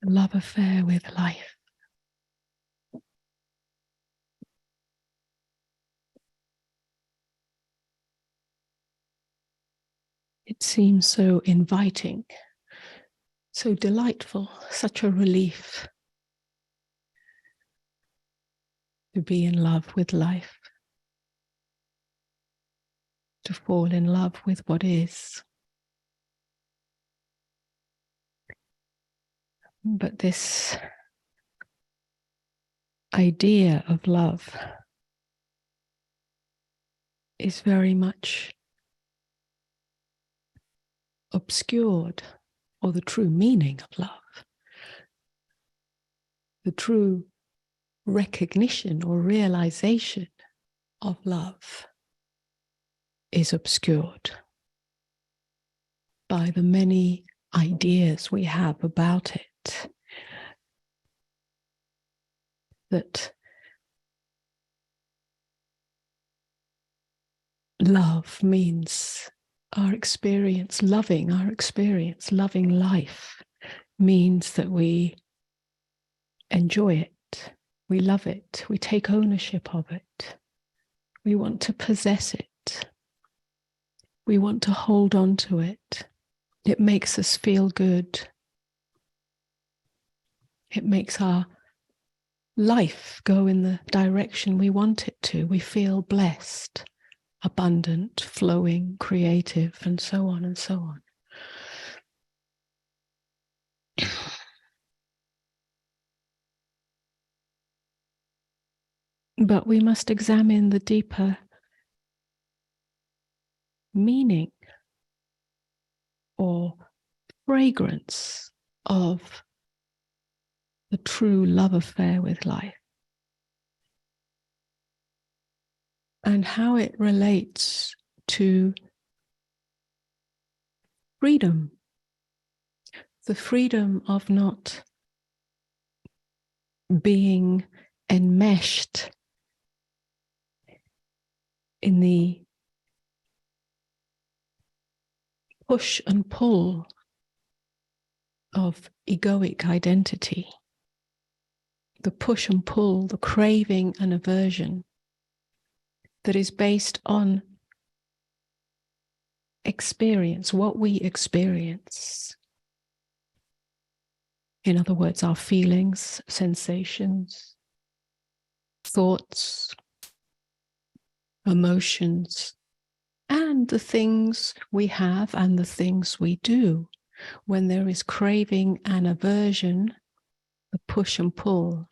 love affair with life. It seems so inviting, so delightful, such a relief to be in love with life, to fall in love with what is. But this idea of love is very much obscured, or the true meaning of love, the true recognition or realization of love is obscured by the many ideas we have about it. That love means our experience, loving our experience, loving life means that we enjoy it, we love it, we take ownership of it, we want to possess it, we want to hold on to it. It makes us feel good. It makes our life go in the direction we want it to. We feel blessed, abundant, flowing, creative, and so on and so on. But we must examine the deeper meaning or fragrance of the true love affair with life, and how it relates to freedom, the freedom of not being enmeshed in the push and pull of egoic identity, the push and pull, the craving and aversion that is based on experience, what we experience. In other words, our feelings, sensations, thoughts, emotions, and the things we have and the things we do. When there is craving and aversion, the push and pull,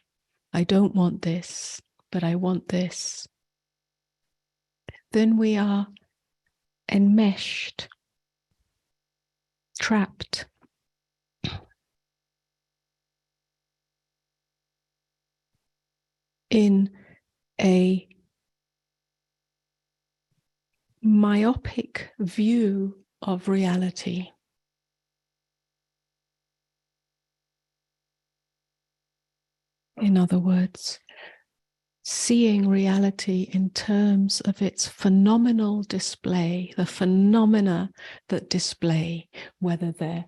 I don't want this, but I want this, then we are enmeshed, trapped in a myopic view of reality. In other words, seeing reality in terms of its phenomenal display, the phenomena that display, whether they're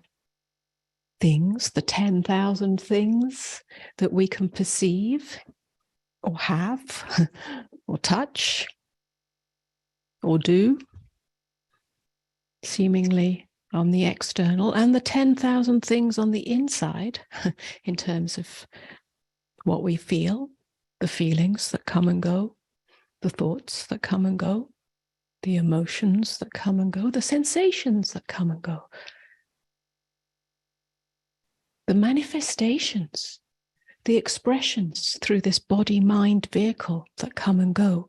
things, the 10,000 things that we can perceive or have or touch or do, seemingly on the external, and the 10,000 things on the inside in terms of what we feel, the feelings that come and go, the thoughts that come and go, the emotions that come and go, the sensations that come and go, the manifestations, the expressions through this body-mind vehicle that come and go.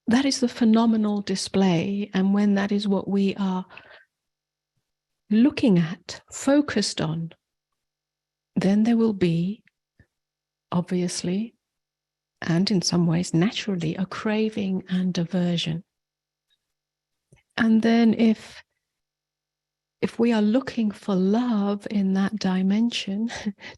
That is the phenomenal display, and when that is what we are looking at, focused on, then there will be, obviously, and in some ways naturally, a craving and aversion. And then if we are looking for love in that dimension,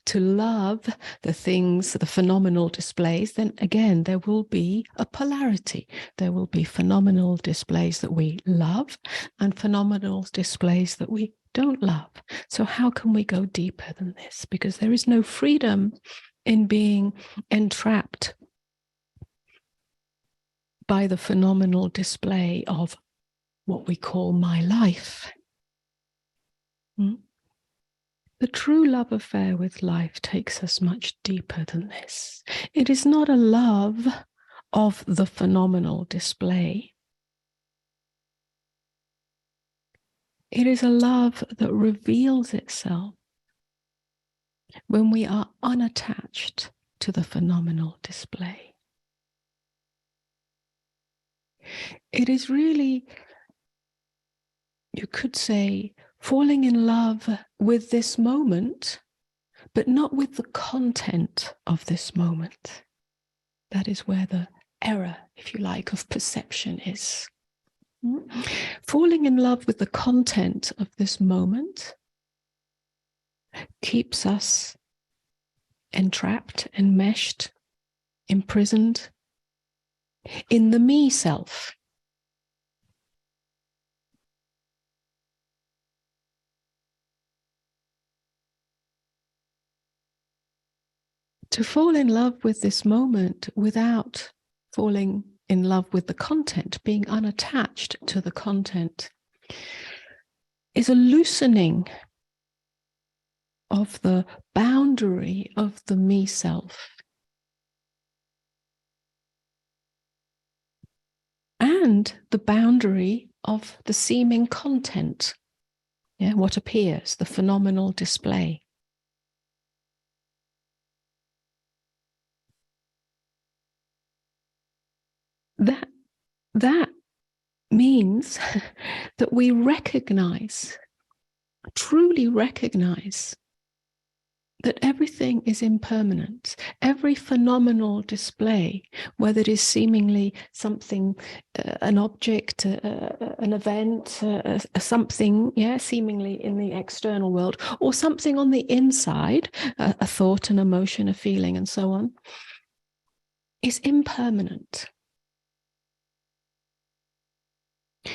to love the things, the phenomenal displays, then again, there will be a polarity. There will be phenomenal displays that we love and phenomenal displays that we don't love. So how can we go deeper than this? Because there is no freedom in being entrapped by the phenomenal display of what we call my life. The true love affair with life takes us much deeper than this. It is not a love of the phenomenal display. It is a love that reveals itself when we are unattached to the phenomenal display. It is really, you could say, falling in love with this moment, but not with the content of this moment. That is where the error, if you like, of perception is. Falling in love with the content of this moment keeps us entrapped, enmeshed, imprisoned in the me self. To fall in love with this moment without falling in love with the content, being unattached to the content, is a loosening of the boundary of the me self. And the boundary of the seeming content, what appears, the phenomenal display. That means that we recognize, truly recognize, that everything is impermanent. Every phenomenal display, whether it is seemingly something, an object, an event, something, seemingly in the external world, or something on the inside, a thought, an emotion, a feeling, and so on, is impermanent.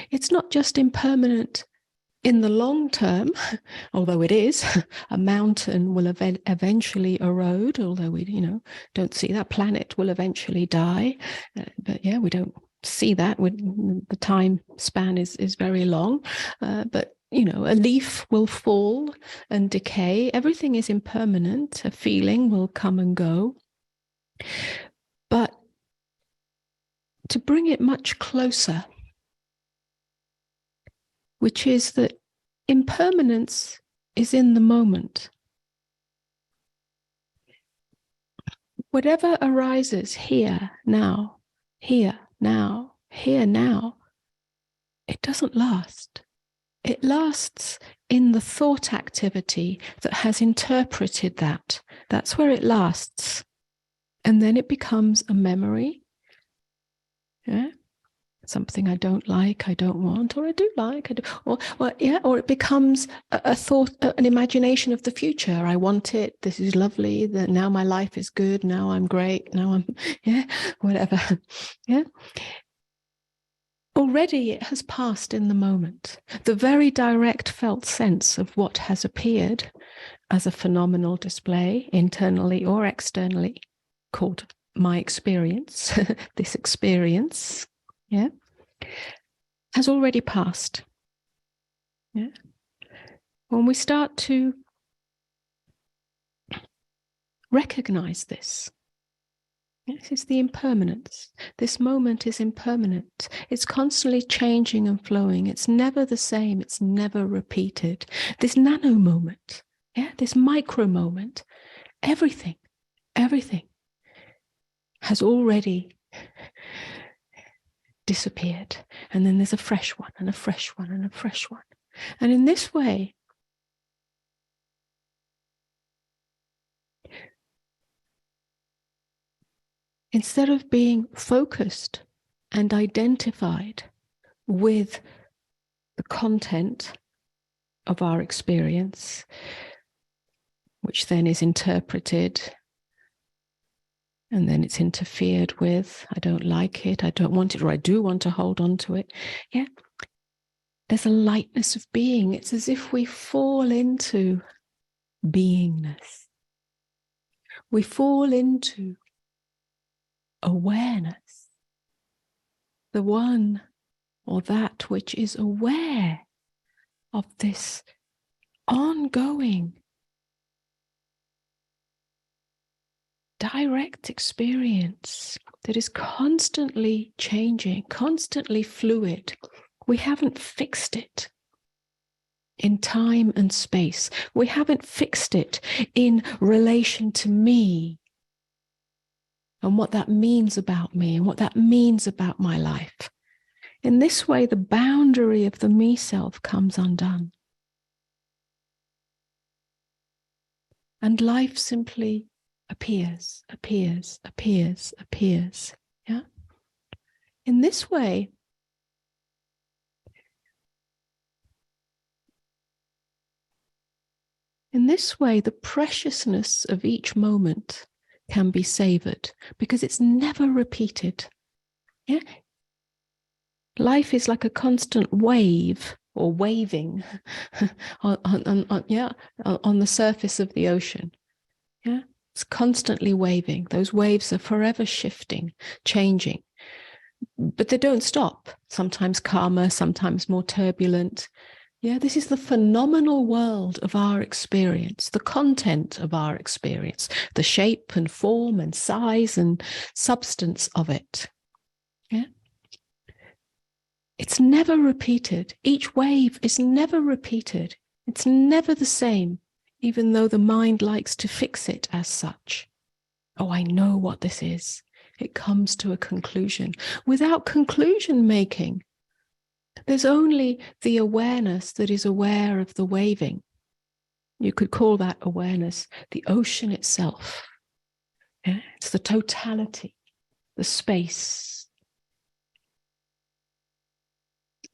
It's not just impermanent in the long term, although it is. A mountain will eventually erode, although we, don't see that. Planet will eventually die, but we don't see that. The time span is very long, but a leaf will fall and decay. Everything is impermanent. A feeling will come and go. But to bring it much closer, which is that impermanence is in the moment. Whatever arises here, now, it doesn't last. It lasts in the thought activity that has interpreted that. That's where it lasts. And then it becomes a memory. Something I don't like, I don't want, or I do like, or it becomes a thought, an imagination of the future. I want it. This is lovely. That now my life is good. Now I'm great. Now I'm, whatever. Already it has passed in the moment. The very direct felt sense of what has appeared as a phenomenal display, internally or externally, called my experience, this experience, has already passed. When we start to recognize this is the impermanence. This moment is impermanent. It's constantly changing and flowing. It's never the same. It's never repeated. This nano moment, this micro moment, everything has already disappeared. And then there's a fresh one and a fresh one and a fresh one. And in this way, instead of being focused and identified with the content of our experience, which then is interpreted, and then it's interfered with. I don't like it, I don't want it, or I do want to hold on to it. There's a lightness of being. It's as if we fall into beingness. We fall into awareness. The one or that which is aware of this ongoing, direct experience that is constantly changing, constantly fluid. We haven't fixed it in time and space. We haven't fixed it in relation to me and what that means about me and what that means about my life. In this way, the boundary of the me self comes undone. And life simply appears. Yeah? In this way, the preciousness of each moment can be savored because it's never repeated. Yeah? Life is like a constant wave or waving on the surface of the ocean. Yeah? It's constantly waving. Those waves are forever shifting, changing. But they don't stop. Sometimes calmer, sometimes more turbulent. Yeah, this is the phenomenal world of our experience, the content of our experience, the shape and form and size and substance of it. Yeah. It's never repeated. Each wave is never repeated. It's never the same, even though the mind likes to fix it as such. Oh, I know what this is. It comes to a conclusion. Without conclusion making, there's only the awareness that is aware of the waving. You could call that awareness the ocean itself. Yeah? It's the totality, the space.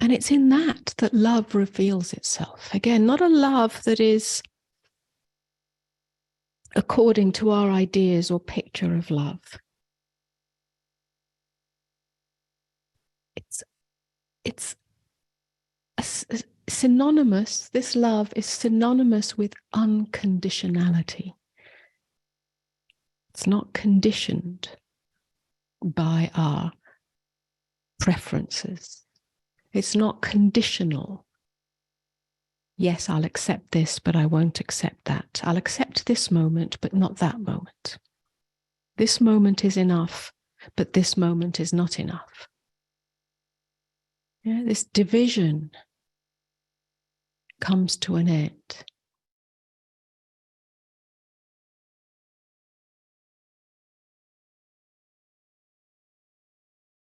And it's in that that love reveals itself. Again, not a love that is according to our ideas or picture of love. It's synonymous, this love is synonymous with unconditionality. It's not conditioned by our preferences. It's not conditional. Yes, I'll accept this, but I won't accept that. I'll accept this moment, but not that moment. This moment is enough, but this moment is not enough. Yeah, this division comes to an end.